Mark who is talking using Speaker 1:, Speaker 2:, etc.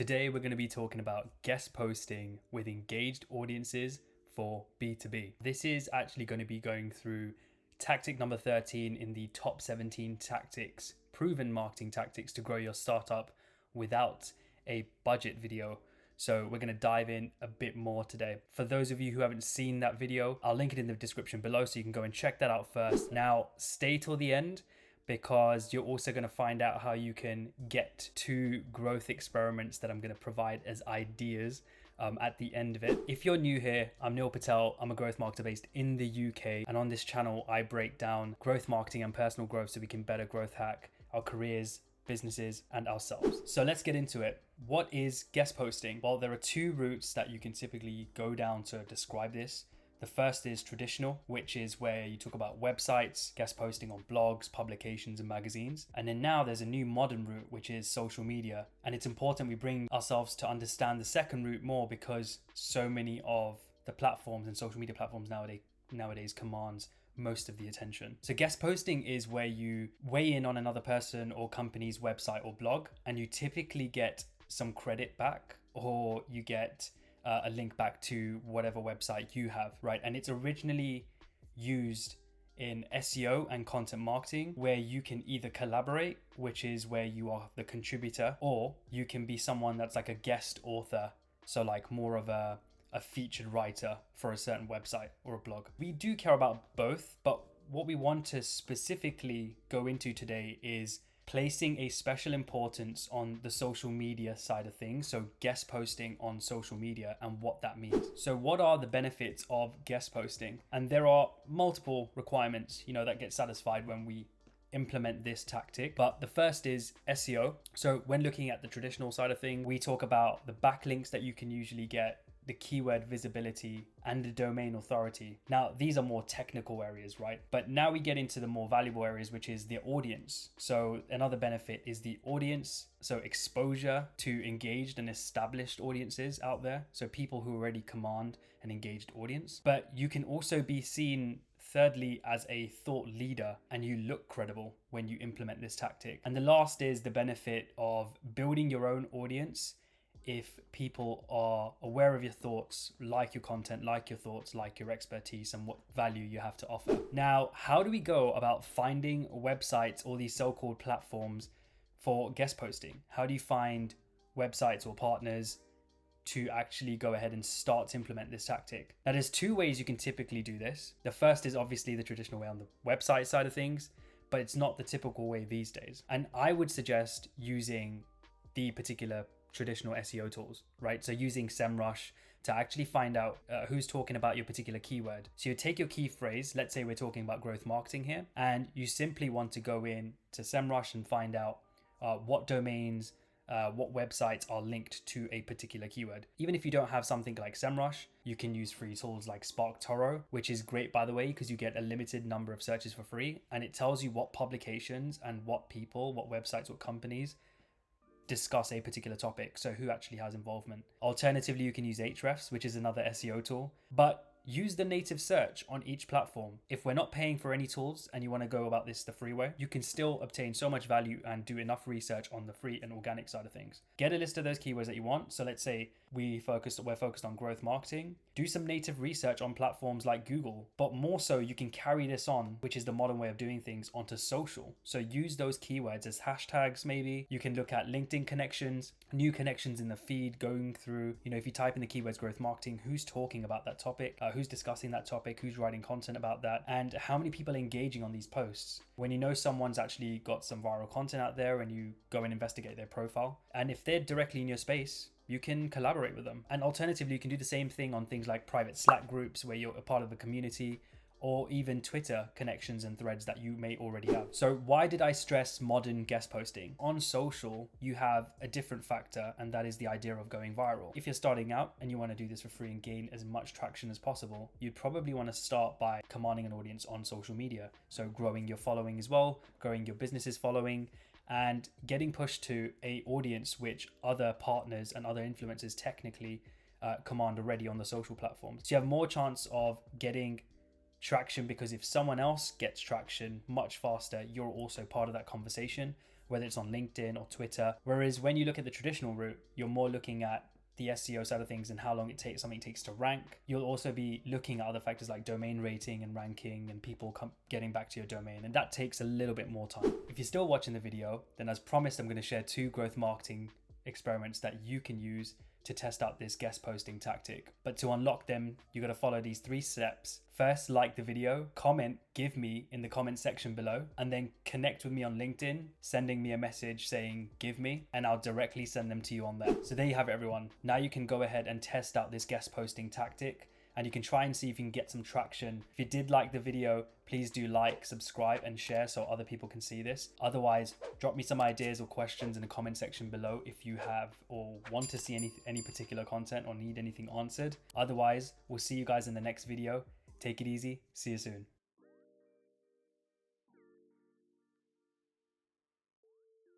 Speaker 1: Today we're going to be talking about guest posting with engaged audiences for B2B. This is actually going to be going through tactic number 13 in the top 17 tactics, proven marketing tactics to grow your startup without a budget video. So we're going to dive in a bit more today. For those of you who haven't seen that video, I'll link it in the description below so you can go and check that out first. Now stay till the end, because you're also going to find out how you can get 2 growth experiments that I'm going to provide as ideas at the end of it. If you're new here, I'm Neil Patel. I'm a growth marketer based in the UK. And on this channel, I break down growth marketing and personal growth so we can better growth hack our careers, businesses, and ourselves. So let's get into it. What is guest posting? Well, there are 2 routes that you can typically go down to describe this. The first is traditional, which is where you talk about websites, guest posting on blogs, publications, and magazines. And then now there's a new modern route, which is social media. And it's important we bring ourselves to understand the second route more, because so many of the platforms and social media platforms nowadays commands most of the attention. So guest posting is where you weigh in on another person or company's website or blog, and you typically get some credit back, or you get a link back to whatever website you have, right? And it's originally used in SEO and content marketing, where you can either collaborate, which is where you are the contributor, or you can be someone that's like a guest author. So like more of a featured writer for a certain website or a blog. We do care about both, but what we want to specifically go into today is placing a special importance on the social media side of things. So guest posting on social media and what that means. So what are the benefits of guest posting? And there are multiple requirements, that get satisfied when we implement this tactic. But the first is SEO. So when looking at the traditional side of things, we talk about the backlinks that you can usually get, the keyword visibility, and the domain authority. Now, these are more technical areas, right? But now we get into the more valuable areas, which is the audience. So another benefit is the audience. So exposure to engaged and established audiences out there. So people who already command an engaged audience. But you can also be seen thirdly as a thought leader, and you look credible when you implement this tactic. And the last is the benefit of building your own audience. If people are aware of your thoughts, like your content, like your thoughts, like your expertise, and what value you have to offer. Now, how do we go about finding websites or these so-called platforms for guest posting? How do you find websites or partners to actually go ahead and start to implement this tactic? Now, there's 2 ways you can typically do this. The first is obviously the traditional way on the website side of things, but it's not the typical way these days. And I would suggest using the particular traditional SEO tools, right? So using SEMrush to actually find out who's talking about your particular keyword. So you take your key phrase, let's say we're talking about growth marketing here, and you simply want to go in to SEMrush and find out what domains, what websites are linked to a particular keyword. Even if you don't have something like SEMrush, you can use free tools like SparkToro, which is great, by the way, because you get a limited number of searches for free, and it tells you what publications and what people, what websites, what companies discuss a particular topic, so who actually has involvement. Alternatively, you can use Ahrefs, which is another SEO tool, but use the native search on each platform. If we're not paying for any tools and you want to go about this the free way, you can still obtain so much value and do enough research on the free and organic side of things. Get a list of those keywords that you want. So let's say we're focused on growth marketing. Do some native research on platforms like Google, but more so you can carry this on, which is the modern way of doing things, onto social. So use those keywords as hashtags. Maybe you can look at LinkedIn connections, new connections in the feed going through, if you type in the keywords growth marketing, who's talking about that topic, who's discussing that topic, who's writing content about that, and how many people are engaging on these posts. When you know someone's actually got some viral content out there, and you go and investigate their profile, and if they're directly in your space, you can collaborate with them. And alternatively, you can do the same thing on things like private Slack groups where you're a part of a community, or even Twitter connections and threads that you may already have. So why did I stress modern guest posting? On social, you have a different factor, and that is the idea of going viral. If you're starting out and you want to do this for free and gain as much traction as possible, you'd probably want to start by commanding an audience on social media. So growing your following as well, growing your business's following, and getting pushed to a audience which other partners and other influencers technically command already on the social platforms. So you have more chance of getting traction, because if someone else gets traction much faster, you're also part of that conversation, whether it's on LinkedIn or Twitter. Whereas when you look at the traditional route, you're more looking at the SEO side of things and how long something takes to rank. You'll also be looking at other factors like domain rating and ranking and people getting back to your domain, and that takes a little bit more time. If you're still watching the video, then as promised, I'm going to share 2 growth marketing experiments that you can use to test out this guest posting tactic. But to unlock them, you got to follow these 3 steps. First, like the video, comment, give me in the comment section below, and then connect with me on LinkedIn, sending me a message saying give me, and I'll directly send them to you on there. So there you have it, everyone. Now you can go ahead and test out this guest posting tactic, and you can try and see if you can get some traction. If you did like the video, please do like, subscribe, and share so other people can see this. Otherwise, drop me some ideas or questions in the comment section below if you have or want to see any particular content or need anything answered. Otherwise, we'll see you guys in the next video. Take it easy. See you soon.